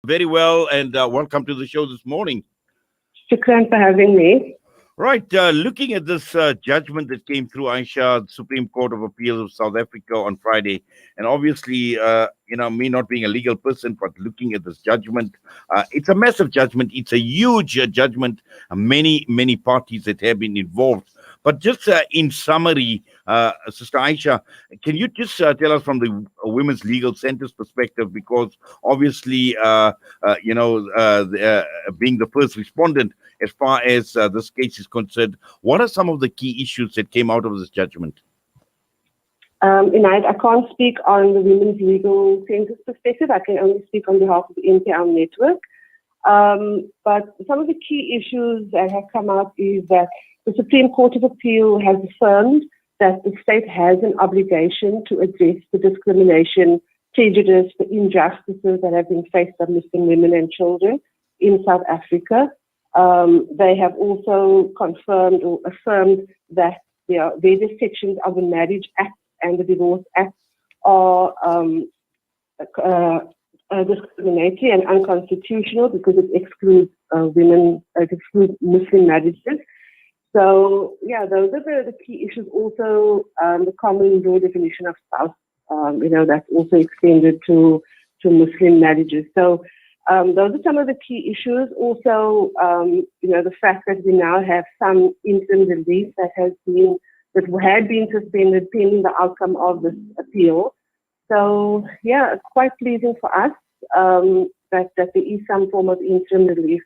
Very well, and welcome to the show this morning. Shukran for having me. Right, looking at this judgment that came through Ayesha, the Supreme Court of Appeal of South Africa on Friday, and obviously, me not being a legal person, but looking at this judgment, it's a massive judgment. It's a huge judgment. Many parties that have been involved. But just in summary, Sister Aisha, can you just tell us from the Women's Legal Center's perspective, because obviously, being the first respondent as far as this case is concerned, what are some of the key issues that came out of this judgment? I can't speak on the Women's Legal Center's perspective. I can only speak on behalf of the NPL network. But some of the key issues that have come out is that the Supreme Court of Appeal has affirmed that the state has an obligation to address the discrimination, prejudice, the injustices that have been faced by Muslim women and children in South Africa. They have also confirmed or affirmed that there are various sections of the Marriage Act and the Divorce Act are discriminatory and unconstitutional because it excludes it excludes Muslim marriages. So, those are the key issues. Also, the common law definition of spouse, that's also extended to Muslim marriages. So, those are some of the key issues. Also, the fact that we now have some interim relief that had been suspended pending the outcome of this appeal. So, it's quite pleasing for us that there is some form of interim relief,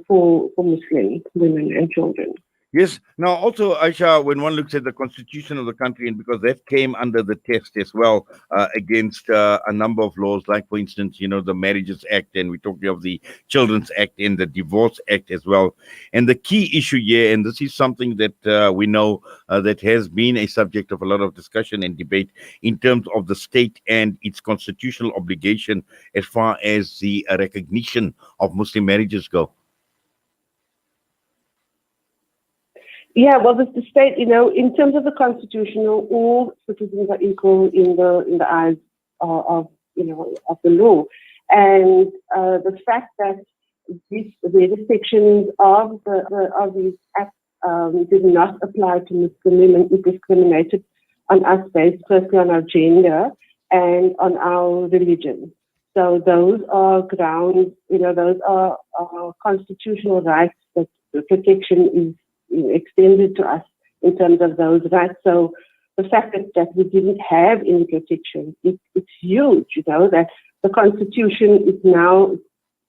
for Muslim women and children. Yes. Now, also, Aisha, when one looks at the constitution of the country, and because that came under the test as well against a number of laws, like, for instance, the Marriages Act, and we're talking of the Children's Act and the Divorce Act as well. And the key issue here, and this is something that we know that has been a subject of a lot of discussion and debate in terms of the state and its constitutional obligation as far as the recognition of Muslim marriages go. Yeah, well, the state, in terms of the constitutional, all citizens are equal in the eyes of the law, and the fact that the sections of these acts did not apply to Muslim women, it discriminated on us based firstly on our gender and on our religion. So those are grounds, those are constitutional rights that the protection is extended to us in terms of those rights. So the fact that we didn't have any protection, it's huge, that the Constitution is now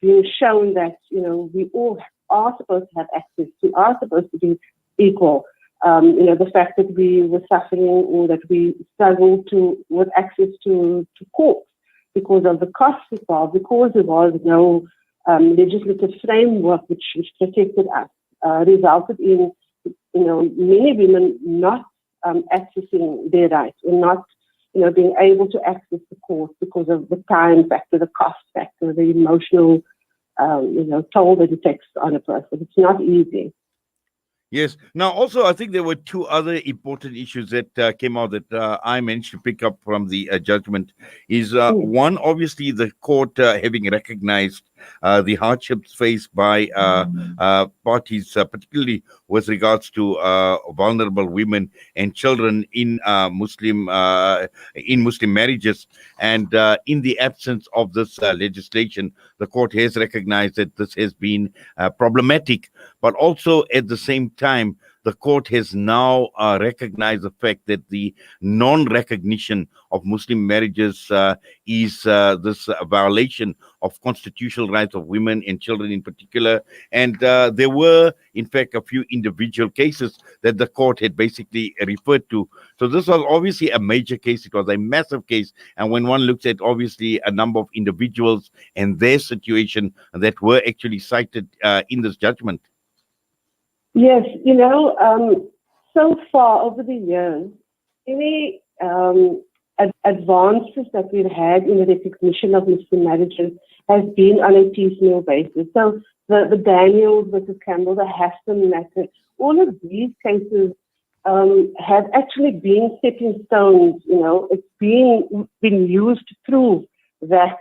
being shown that, we all are supposed to have access to, are supposed to be equal. The fact that we were suffering or that we struggled with access to courts because of the costs involved, because there was no legislative framework which protected us. Resulted in, many women not accessing their rights and not, being able to access the court because of the time factor, the cost factor, the emotional, toll that it takes on a person. It's not easy. Yes. Now, also, I think there were two other important issues that came out that I managed to pick up from the judgment. Is one, obviously, the court having recognized the hardships faced by parties, particularly with regards to vulnerable women and children in Muslim marriages, and in the absence of this legislation, the court has recognized that this has been problematic, but also at the same time, the court has now recognized the fact that the non-recognition of Muslim marriages is this violation of constitutional rights of women and children in particular. And there were, in fact, a few individual cases that the court had basically referred to. So this was obviously a major case. It was a massive case. And when one looks at, obviously, a number of individuals and their situation that were actually cited in this judgment. Yes, so far over the years, any advances that we've had in the recognition of Muslim marriages has been on a piecemeal basis. So the Daniels versus Campbell, the Hassan matter, all of these cases have actually been stepping stones. It's been used to prove that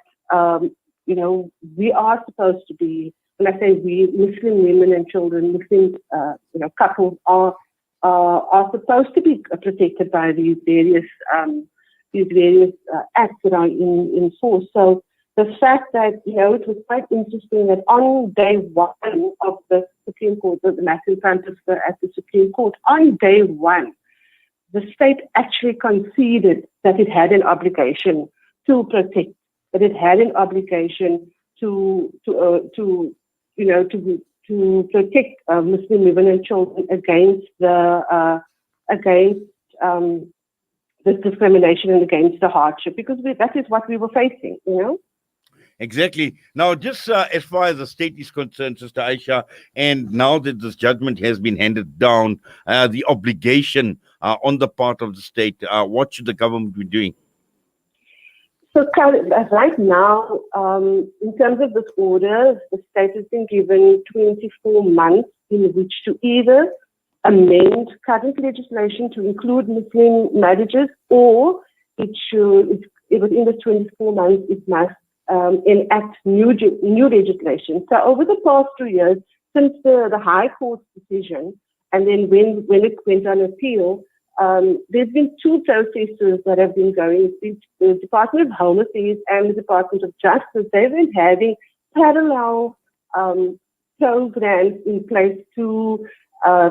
we are supposed to be, when I say we, Muslim women and children, Muslim, couples are supposed to be protected by these various acts that are in force. So the fact that, it was quite interesting that on day one of the Supreme Court, the matter in front of at the Supreme Court, on day one, the state actually conceded that it had an obligation to protect, that it had an obligation to protect Muslim women and children against this discrimination and against the hardship, because that is what we were facing, Exactly. Now, just as far as the state is concerned, Sister Ayesha, and now that this judgment has been handed down, the obligation on the part of the state, what should the government be doing? So right now, in terms of this order, the state has been given 24 months in which to either amend current legislation to include Muslim marriages, or within the 24 months, it must enact new legislation. So over the past 2 years, since the High Court's decision, and then when it went on appeal, there's been two processes that have been going. The Department of Home Affairs and the Department of Justice, they've been having parallel programs in place to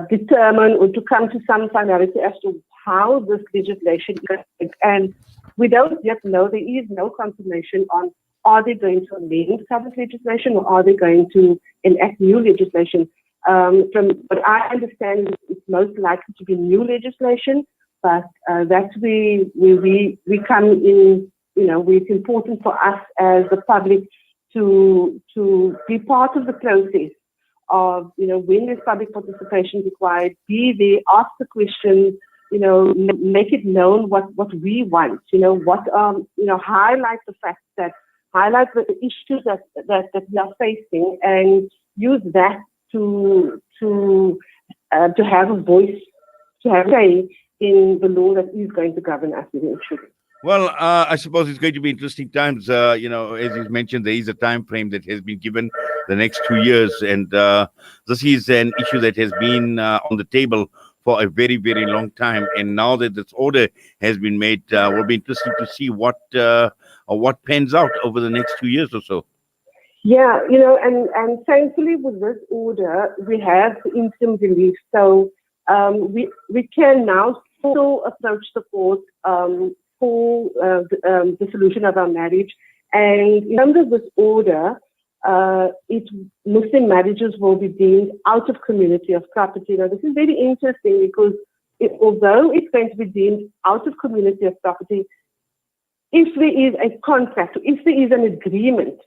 determine or to come to some finality as to how this legislation is. And we don't yet know, there is no confirmation on, are they going to amend current legislation or are they going to enact new legislation? From what I understand, it's most likely to be new legislation, but that's where we come in, where it's important for us as the public to be part of the process of, when there's public participation required, be there, ask the questions, make it known what we want, highlight the facts highlight the issues that we are facing, and use that to have a voice, to have a say in the law that is going to govern us eventually. Well, I suppose it's going to be interesting times. As you mentioned, there is a time frame that has been given, the next 2 years, and this is an issue that has been on the table for a very, very long time. And now that this order has been made, will be interesting to see what pans out over the next 2 years or so. Yeah, and thankfully with this order, we have interim relief. So we can now still approach the court for the solution of our marriage. And in terms of this order, Muslim marriages will be deemed out of community of property. Now, this is very interesting because although it's going to be deemed out of community of property, if there is a contract, if there is an agreement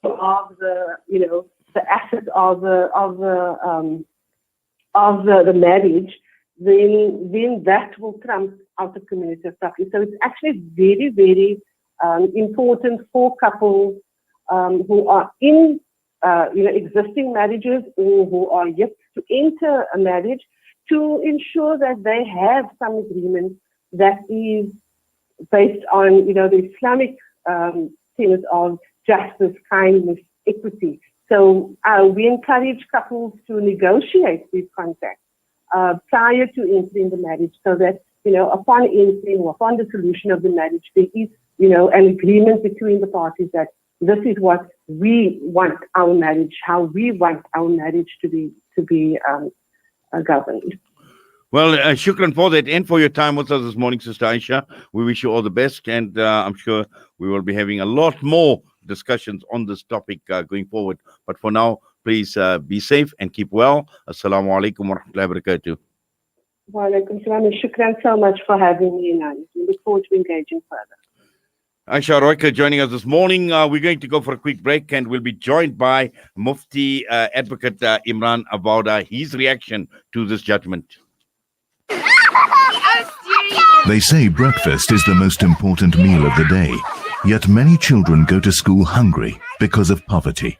of the assets of the marriage, then that will trump out of community of property. So it's actually very, very important for couples who are in existing marriages or who are yet to enter a marriage, to ensure that they have some agreement that is based on the Islamic tenets of justice, kindness, equity. So we encourage couples to negotiate these contracts prior to entering the marriage, so that upon entering or upon the solution of the marriage, there is an agreement between the parties that this is what we want our marriage, how we want our marriage to be governed. Well, shukran for that and for your time with us this morning, Sister Ayesha. We wish you all the best, and I'm sure we will be having a lot more discussions on this topic going forward. But for now, please be safe and keep well. Assalamu alaikum wa rahmatullahi wa barakatuh. Wa alaikum salam, and shukran so much for having me, Nani. We look forward to engaging further. Ayesha Royker joining us this morning. We're going to go for a quick break, and we'll be joined by Mufti Advocate Imran Abauda, his reaction to this judgment. They say breakfast is the most important meal of the day, yet many children go to school hungry because of poverty.